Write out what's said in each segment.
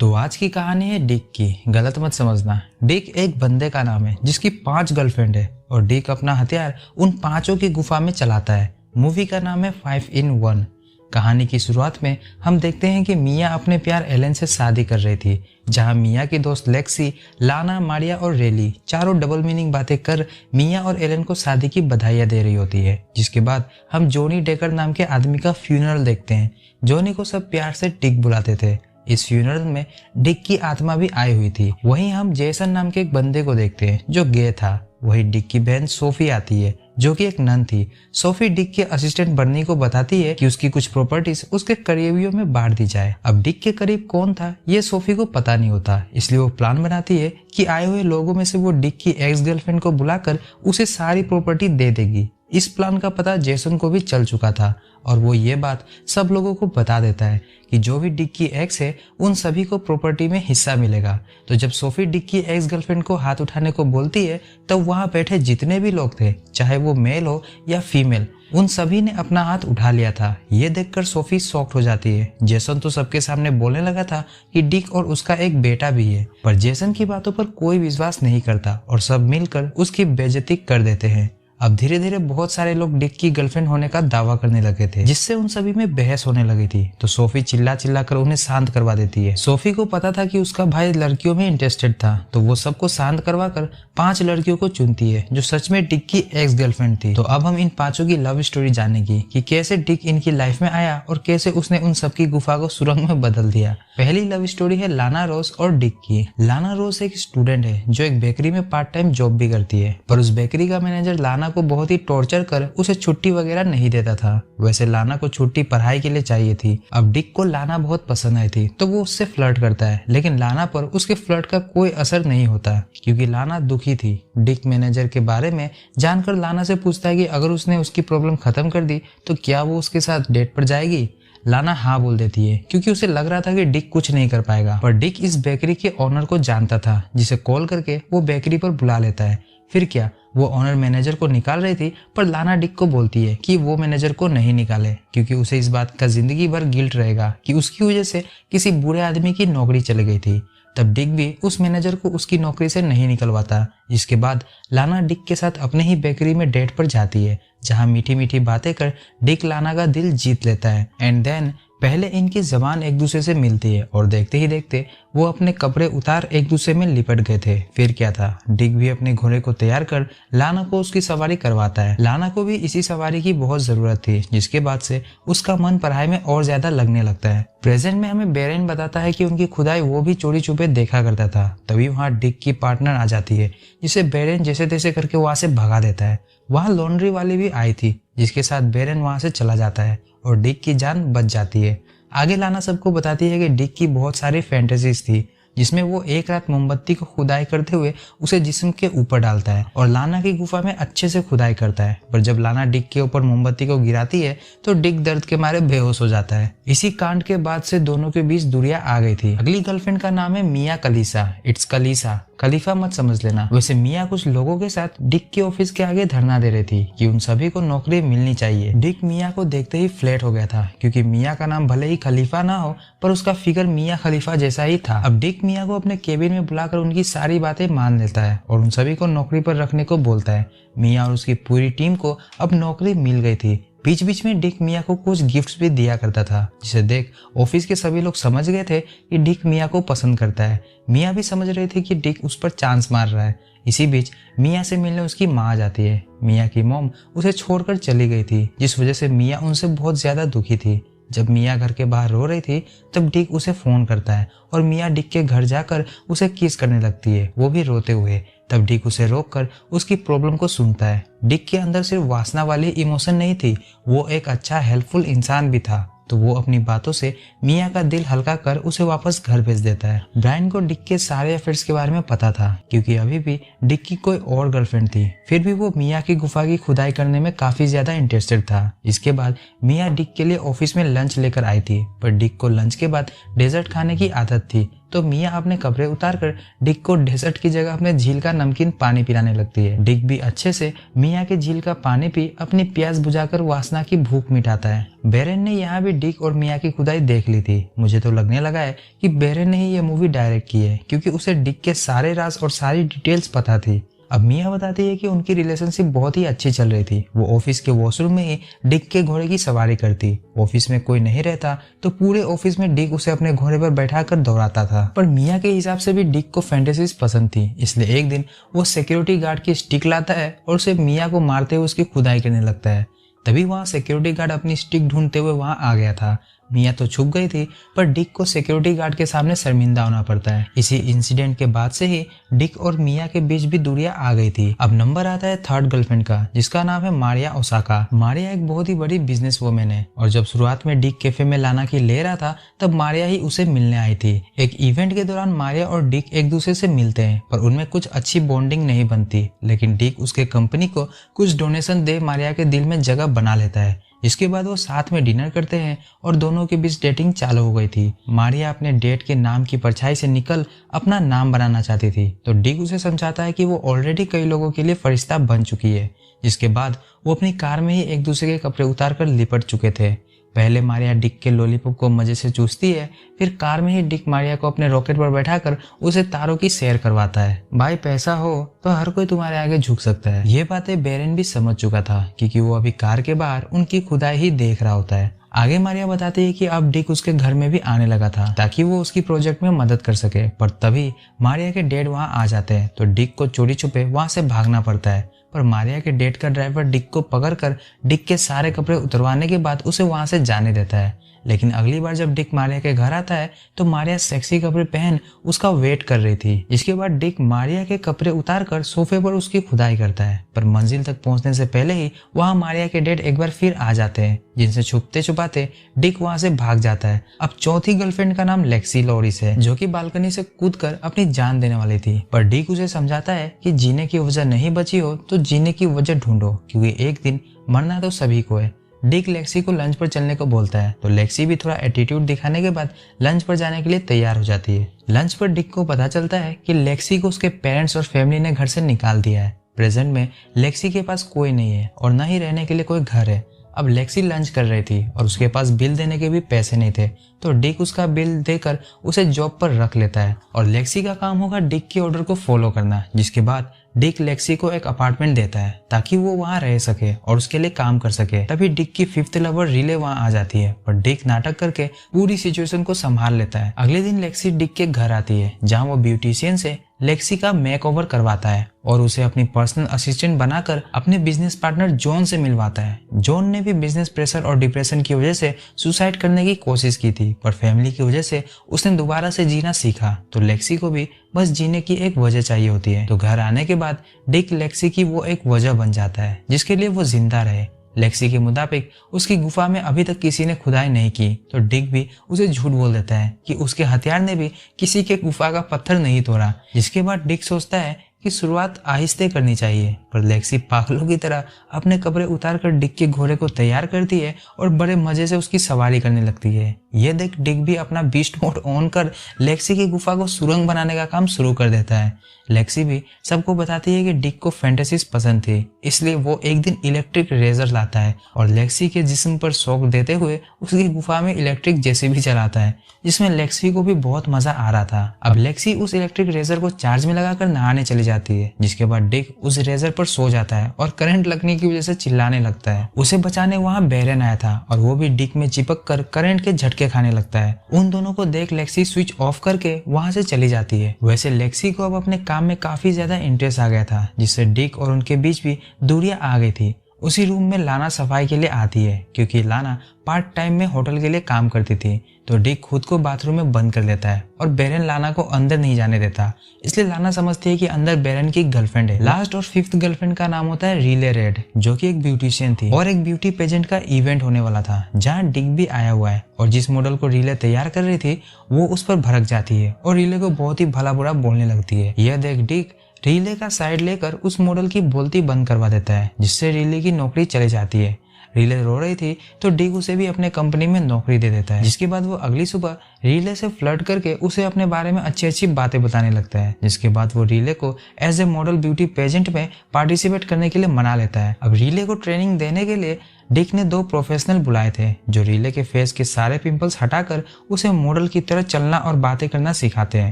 तो आज की कहानी है डिक की। गलत मत समझना। डिक एक बंदे का नाम है जिसकी 5 गर्लफ्रेंड है और डिक अपना हथियार उन 5 की गुफा में चलाता है। मूवी का नाम है 5 in 1। कहानी की शुरुआत में हम देखते हैं कि मिया अपने प्यार एलन से शादी कर रही थी, जहां मिया की दोस्त लेक्सी, लाना, मारिया और रेली चारों डबल मीनिंग बातें कर मिया और एलन को शादी की बधाइयां दे रही होती है। जिसके बाद हम जॉनी डेकर नाम के आदमी का फ्यूनरल देखते हैं। जॉनी को सब प्यार से डिक बुलाते थे। इस फ्यूनरल में डिक की आत्मा भी आई हुई थी। वहीं हम जेसन नाम के एक बंदे को देखते हैं जो गे था। वही डिक की बहन सोफी आती है जो कि एक नन थी। सोफी डिक के असिस्टेंट बर्नी को बताती है कि उसकी कुछ प्रॉपर्टीज उसके करीबियों में बांट दी जाए। अब डिक के करीब कौन था ये सोफी को पता नहीं होता, इसलिए वो प्लान बनाती है कि आए हुए लोगों में से वो डिक की एक्स गर्लफ्रेंड को बुलाकर उसे सारी प्रॉपर्टी दे देगी। इस प्लान का पता जेसन को भी चल चुका था और वो ये बात सब लोगों को बता देता है कि जो भी डिक की एक्स है उन सभी को प्रॉपर्टी में हिस्सा मिलेगा। तो जब सोफी डिक की एक्स गर्लफ्रेंड को हाथ उठाने को बोलती है तब वहां बैठे जितने भी लोग थे, चाहे वो मेल हो या फीमेल, उन सभी ने अपना हाथ उठा लिया था। ये देखकर सोफी शॉक्ड हो जाती है। जेसन तो सबके सामने बोलने लगा था कि डिक और उसका एक बेटा भी है, पर जेसन की बातों पर कोई विश्वास नहीं करता और सब मिलकर उसकी बेइज्जती कर देते हैं। अब धीरे धीरे बहुत सारे लोग डिक की गर्लफ्रेंड होने का दावा करने लगे थे, जिससे उन सभी में बहस होने लगी थी। तो सोफी चिल्ला चिल्ला कर उन्हें शांत करवा देती है। सोफी को पता था कि उसका भाई लड़कियों में इंटरेस्टेड था, तो वो सबको शांत करवा कर 5 लड़कियों को चुनती है जो सच में डिक की एक्स गर्लफ्रेंड थी। तो अब हम इन 5 की लव स्टोरी जानेगी कि कैसे डिक इनकी लाइफ में आया और कैसे उसने उन सबकी गुफा को सुरंग में बदल दिया। पहली लव स्टोरी है लाना रोस और डिक की। लाना रोस एक स्टूडेंट है जो एक बेकरी में पार्ट टाइम जॉब भी करती है, पर उस बेकरी का मैनेजर लाना को बहुत ही टॉर्चर कर उसे छुट्टी वगैरह नहीं देता था। वैसे लाना को छुट्टी पढ़ाई के लिए चाहिए थी। अब डिक को लाना बहुत पसंद आई थी तो वो उससे फ्लर्ट करता है, लेकिन लाना पर उसके फ्लर्ट का कोई असर नहीं होता क्योंकि लाना दुखी थी। डिक मैनेजर के बारे में जानकर लाना से पूछता है कि अगर उसने उसकी प्रॉब्लम खत्म कर दी तो क्या वो उसके साथ डेट पर जाएगी। लाना हाँ बोल देती है क्योंकि उसे लग रहा था कि डिक कुछ नहीं कर पाएगा, पर डिक इस बेकरी के ओनर को जानता था जिसे कॉल करके वो बेकरी पर बुला लेता है। फिर क्या, वो ओनर मैनेजर को निकाल रही थी, पर लाना डिक को बोलती है कि वो मैनेजर को नहीं निकाले क्योंकि उसे इस बात का जिंदगी भर गिल्ट रहेगा कि उसकी वजह से किसी बुरे आदमी की नौकरी चली गई थी। तब डिक भी उस मैनेजर को उसकी नौकरी से नहीं निकलवाता। इसके बाद लाना डिक के साथ अपने ही बेकरी में डेट पर जाती है, जहां मीठी मीठी बातें कर डिक लाना का दिल जीत लेता है। एंड देन पहले इनकी जबान एक दूसरे से मिलती है और देखते ही देखते वो अपने कपड़े उतार एक दूसरे में लिपट गए थे। फिर क्या था, डिक भी अपने घोड़े को तैयार कर लाना को उसकी सवारी करवाता है। लाना को भी इसी सवारी की बहुत जरूरत थी, जिसके बाद से उसका मन पढ़ाई में और ज्यादा लगने लगता है। प्रेजेंट में हमें बेरेन बताता है कि उनकी खुदाई वो भी चोरी छुपे देखा करता था। तभी वहाँ डिक की पार्टनर आ जाती है, जिसे बेरेन जैसे तैसे करके वहां से भगा देता है। वहाँ लॉन्ड्री वाली भी आई थी, जिसके साथ बेरेन वहां से चला जाता है और डिक की जान बच जाती है। आगे लाना सबको बताती है कि डिक की बहुत सारी फैंटेसीज थी, जिसमें वो एक रात मोमबत्ती को खुदाई करते हुए उसे जिस्म के ऊपर डालता है और लाना की गुफा में अच्छे से खुदाई करता है। पर जब लाना डिक के ऊपर मोमबत्ती को गिराती है तो डिक दर्द के मारे बेहोश हो जाता है। इसी कांड के बाद से दोनों के बीच दूरियां आ गई थी। अगली गर्लफ्रेंड का नाम है मिया कलीसा। इट्स कलीसा, खलीफा मत समझ लेना। वैसे मिया कुछ लोगों के साथ डिक के ऑफिस के आगे धरना दे रही थी कि उन सभी को नौकरी मिलनी चाहिए। डिक मिया को देखते ही फ्लैट हो गया था क्योंकि मिया का नाम भले ही खलीफा ना हो, पर उसका फिगर मिया खलीफा जैसा ही था। अब डिक मिया को अपने केबिन में बुलाकर उनकी सारी बातें मान लेता है और उन सभी को नौकरी पर रखने को बोलता है। मिया और उसकी पूरी टीम को अब नौकरी मिल गई थी। बीच बीच में डिक मिया को कुछ गिफ्ट्स भी दिया करता था, जिसे देख ऑफिस के सभी लोग समझ गए थे कि डिक मिया को पसंद करता है। मिया भी समझ रही थी कि डिक उस पर चांस मार रहा है। इसी बीच मिया से मिलने उसकी माँ आ जाती है। मिया की मॉम उसे छोड़कर चली गई थी, जिस वजह से मिया उनसे बहुत ज्यादा दुखी थी। जब मिया घर के बाहर रो रही थी तब डिक उसे फोन करता है और मिया डिक के घर जाकर उसे किस करने लगती है, वो भी रोते हुए। तब डिक उसे रोककर उसकी प्रॉब्लम को सुनता है। डिक के अंदर सिर्फ वासना वाली इमोशन नहीं थी, वो एक अच्छा हेल्पफुल इंसान भी था। तो वो अपनी बातों से मिया का दिल हल्का कर उसे वापस घर भेज देता है। ब्रायन को डिक के सारे अफेयर्स के बारे में पता था क्योंकि अभी भी डिक की कोई और गर्लफ्रेंड थी। फिर भी वो मिया की गुफा की खुदाई करने में काफी ज्यादा इंटरेस्टेड था। इसके बाद मिया डिक के लिए ऑफिस में लंच लेकर आई थी, पर डिक को लंच के बाद डेजर्ट खाने की आदत थी, तो मिया अपने कपड़े उतार कर डिक को डेजर्ट की जगह अपने झील का नमकीन पानी पिलाने लगती है। डिक भी अच्छे से मिया के झील का पानी पी अपनी प्यास बुझाकर वासना की भूख मिटाता है। बेरेन ने यहाँ भी डिक और मिया की खुदाई देख ली थी। मुझे तो लगने लगा है कि बेरेन ने ही ये मूवी डायरेक्ट की है, क्योंकि उसे डिक के सारे राज और सारी डिटेल्स पता थी। अब मिया बताती है कि उनकी रिलेशनशिप बहुत ही अच्छी चल रही थी। वो ऑफिस के वॉशरूम में ही डिक के घोड़े की सवारी करती। ऑफिस में कोई नहीं रहता तो पूरे ऑफिस में डिक उसे अपने घोड़े पर बैठाकर दौड़ाता था। पर मिया के हिसाब से भी डिक को फैंटेसीज पसंद थी, इसलिए एक दिन वो सिक्योरिटी गार्ड की स्टिक लाता है और उसे मिया को मारते हुए उसकी खुदाई करने लगता है। तभी वहाँ सिक्योरिटी गार्ड अपनी स्टिक ढूंढते हुए वहाँ आ गया था। मिया तो छुप गई थी, पर डिक को सिक्योरिटी गार्ड के सामने शर्मिंदा होना पड़ता है। इसी इंसिडेंट के बाद से ही डिक और मिया के बीच भी दूरियां आ गई थी। अब नंबर आता है थर्ड गर्लफ्रेंड का, जिसका नाम है मारिया ओसाका। मारिया एक बहुत ही बड़ी बिजनेस वुमेन है और जब शुरुआत में डिक कैफे में लाना की ले रहा था तब मारिया ही उसे मिलने आई थी। एक इवेंट के दौरान मारिया और डिक एक दूसरे से मिलते हैं, पर उनमें कुछ अच्छी बॉन्डिंग नहीं बनती। लेकिन डिक उसके कंपनी को कुछ डोनेशन दे मारिया के दिल में जगह बना लेता है। इसके बाद वो साथ में डिनर करते हैं और दोनों के बीच डेटिंग चालू हो गई थी। मारिया अपने डेट के नाम की परछाई से निकल अपना नाम बनाना चाहती थी, तो डिक उसे समझाता है कि वो ऑलरेडी कई लोगों के लिए फरिश्ता बन चुकी है। जिसके बाद वो अपनी कार में ही एक दूसरे के कपड़े उतार कर लिपट चुके थे। पहले मारिया डिक के लॉलीपॉप को मजे से चूसती है, फिर कार में ही डिक मारिया को अपने रॉकेट पर बैठाकर उसे तारों की सैर करवाता है। भाई पैसा हो तो हर कोई तुम्हारे आगे झुक सकता है। ये बातें बेरेन भी समझ चुका था, क्योंकि वो अभी कार के बाहर उनकी खुदाई ही देख रहा होता है। आगे मारिया बताती है कि अब डिक उसके घर में भी आने लगा था ताकि वो उसकी प्रोजेक्ट में मदद कर सके। पर तभी मारिया के डैड वहाँ आ जाते हैं, तो डिक को चोरी छुपे वहाँ से भागना पड़ता है। पर मारिया के डेट का ड्राइवर डिक को पकड़कर डिक के सारे कपड़े उतरवाने के बाद उसे वहां से जाने देता है। लेकिन अगली बार जब डिक मारिया के घर आता है तो मारिया सेक्सी कपड़े पहन उसका वेट कर रही थी। इसके बाद डिक मारिया के कपड़े उतारकर सोफे पर उसकी खुदाई करता है, पर मंजिल तक पहुंचने से पहले ही वहां मारिया के डेट एक बार फिर आ जाते हैं, जिनसे छुपते छुपाते डिक वहां से भाग जाता है। अब चौथी गर्लफ्रेंड का नाम लेक्सी लॉरिस है, जो कि बालकनी से कूदकर अपनी जान देने वाली थी। पर डिक उसे समझाता है कि जीने की वजह नहीं बची हो तो जीने की वजह ढूंढो, क्योंकि एक दिन मरना तो सभी को है। डिक लेक्सी को लंच पर चलने को बोलता है, तो लेक्सी भी थोड़ा एटीट्यूड दिखाने के बाद लंच पर जाने के लिए तैयार हो जाती है। लंच पर डिक को पता चलता है कि लेक्सी को उसके पेरेंट्स और फैमिली ने घर से निकाल दिया है। प्रेजेंट में लेक्सी के पास कोई नहीं है और न ही रहने के लिए कोई घर है। अब लेक्सी लंच कर रही थी और उसके पास बिल देने के भी पैसे नहीं थे, तो डिक उसका बिल देकर उसे जॉब पर रख लेता है और लेक्सी का काम होगा डिक के ऑर्डर को फॉलो करना। जिसके बाद डिक लेक्सी को एक अपार्टमेंट देता है ताकि वो वहाँ रह सके और उसके लिए काम कर सके। तभी डिक की फिफ्थ लवर रिले वहाँ आ जाती है, पर डिक नाटक करके पूरी सिचुएशन को संभाल लेता है। अगले दिन लेक्सी डिक के घर आती है, जहाँ वो ब्यूटिशियन से लेक्सी का मेकओवर करवाता है और उसे अपनी पर्सनल असिस्टेंट बनाकर अपने बिजनेस पार्टनर जॉन से मिलवाता है। जॉन ने भी बिजनेस प्रेशर और डिप्रेशन की वजह से सुसाइड करने की कोशिश की थी, पर फैमिली की वजह से उसने दोबारा से जीना सीखा। तो लेक्सी को भी बस जीने की एक वजह चाहिए होती है। तो घर आने के बाद डिक लेक्सी की वो एक वजह बन जाता है जिसके लिए वो जिंदा रहे। लेक्सी के मुताबिक उसकी गुफा में अभी तक किसी ने खुदाई नहीं की, तो डिक भी उसे झूठ बोल देता है कि उसके हथियार ने भी किसी के गुफा का पत्थर नहीं तोड़ा। जिसके बाद डिक सोचता है कि शुरुआत आहिस्ते करनी चाहिए, पर लेक्सी पागलों की तरह अपने कपड़े उतारकर डिक के घोड़े को तैयार करती है और बड़े मजे से उसकी सवारी करने लगती है। यह देख डिक भी अपना बीस्ट मोड ऑन कर लेक्सी की गुफा को सुरंग बनाने का काम शुरू कर देता है। लेक्सी भी सबको बताती है कि डिक को फैंटेसीज पसंद थी, इसलिए वो एक दिन इलेक्ट्रिक रेजर लाता है और लेक्सी के जिस्म पर शॉक देते हुए उसकी गुफा में इलेक्ट्रिक जेसीबी चलाता है, जिसमें लेक्सी को भी बहुत मजा आ रहा था। अब लेक्सी उस इलेक्ट्रिक रेजर को चार्ज में लगाकर नहाने चली जाती है, जिसके बाद डिक उस रेजर पर सो जाता है और करंट लगने की वजह से चिल्लाने लगता है। उसे बचाने वहाँ बेरेन आया था और वो भी डिक में चिपक कर करंट के झटके खाने लगता है। उन दोनों को देख लेक्सी स्विच ऑफ करके वहाँ से चली जाती है। वैसे लेक्सी को अब अपने काम में काफी ज्यादा इंटरेस्ट आ गया था, जिससे डिक और उनके बीच भी दूरियां आ गई थी। उसी रूम में लाना सफाई के लिए आती है, क्योंकि लाना पार्ट टाइम में होटल के लिए काम करती थी। तो डिक खुद को बाथरूम में बंद कर लेता है और बेरेन लाना को अंदर नहीं जाने देता, इसलिए लाना समझती है कि अंदर बेरेन की गर्लफ्रेंड है। लास्ट और फिफ्थ गर्लफ्रेंड का नाम होता है रिले रेड, जो कि एक ब्यूटिशियन थी और एक ब्यूटी पेजेंट का इवेंट होने वाला था, जहाँ डिक भी आया हुआ है। और जिस मॉडल को रिले तैयार कर रही थी वो उस पर भड़क जाती है और रिले को बहुत ही भला बुरा बोलने लगती है। यह देख डिक रिले का साइड लेकर उस मॉडल की बोलती बंद करवा देता है, जिससे रिले की नौकरी चली जाती है। रीले रो रही थी तो डिक उसे भी अपने कंपनी में नौकरी दे देता है, जिसके बाद वो अगली सुबह रीले से फ्लर्ट करके उसे अपने बारे में अच्छी अच्छी बातें बताने लगता है, जिसके बाद वो रीले को as a model beauty pageant में पार्टिसिपेट करने के लिए मना लेता है। अब रीले को ट्रेनिंग देने के लिए डिक ने 2 प्रोफेशनल बुलाए थे जो रीले के फेस के सारे पिंपल्स हटाकर उसे मॉडल की तरह चलना और बातें करना सिखाते हैं।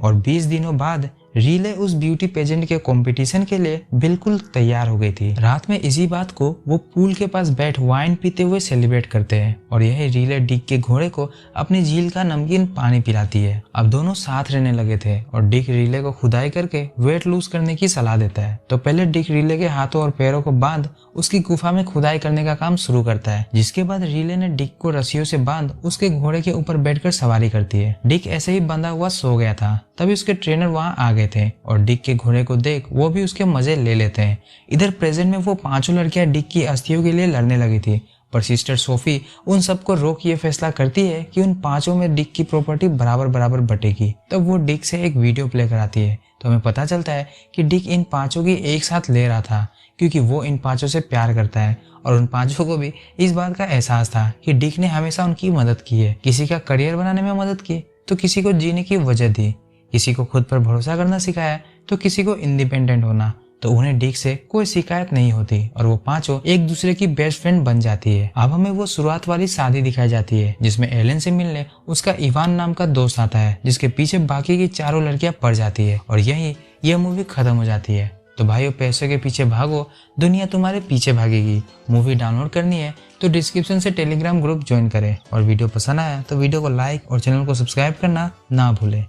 और 20 दिनों बाद रीले उस ब्यूटी पेजेंट के कंपटीशन के लिए बिल्कुल तैयार हो गई थी। रात में इसी बात को वो पूल के पास बैठ वाइन पीते हुए सेलिब्रेट करते हैं और यही रीले डिक के घोड़े को अपनी झील का नमकीन पानी पिलाती है। अब दोनों साथ रहने लगे थे और डिक रीले को खुदाई करके वेट लूज करने की सलाह देता है। तो पहले डिक रीले के हाथों और पैरों को बांध उसकी गुफा में खुदाई करने का काम शुरू करता है, जिसके बाद रीले ने डिक को रस्सियों से बांध उसके घोड़े के ऊपर बैठकर सवारी करती है। डिक ऐसे ही बंधा हुआ सो गया था, तभी उसके ट्रेनर वहां आ गए थे और डिक के घोड़े को देख वो भी उसके मजे ले लेते हैं। इधर प्रेजेंट में वो 5 लड़कियां डिक की अस्थियों के लिए लड़ने लगी थी, पर सिस्टर सोफी उन सबको रोक ये फैसला करती है कि उन 5 में डिक की प्रॉपर्टी बराबर बराबर बटेगी। तब वो डिक से एक वीडियो प्ले कराती है तो हमें पता चलता है कि डिक इन 5 की एक साथ ले रहा था क्योंकि वो इन 5 से प्यार करता है और उन 5 को भी इस बात का एहसास था कि डिक ने हमेशा उनकी मदद की है। किसी का करियर बनाने में मदद की तो किसी को जीने की वजह दी, किसी को खुद पर भरोसा करना सिखाया तो किसी को इंडिपेंडेंट होना। तो उन्हें डिक से कोई शिकायत नहीं होती और वो 5 एक दूसरे की बेस्ट फ्रेंड बन जाती है। अब हमें वो शुरुआत वाली शादी दिखाई जाती है जिसमें एलन से मिलने उसका इवान नाम का दोस्त आता है, जिसके पीछे बाकी की 4 लड़कियां पड़ जाती है और यही यह मूवी खत्म हो जाती है। तो भाइयों, पैसों के पीछे भागो, दुनिया तुम्हारे पीछे भागेगी। मूवी डाउनलोड करनी है तो डिस्क्रिप्शन से टेलीग्राम ग्रुप ज्वाइन करें और वीडियो पसंद आया तो वीडियो को लाइक और चैनल को सब्सक्राइब करना ना भूलें।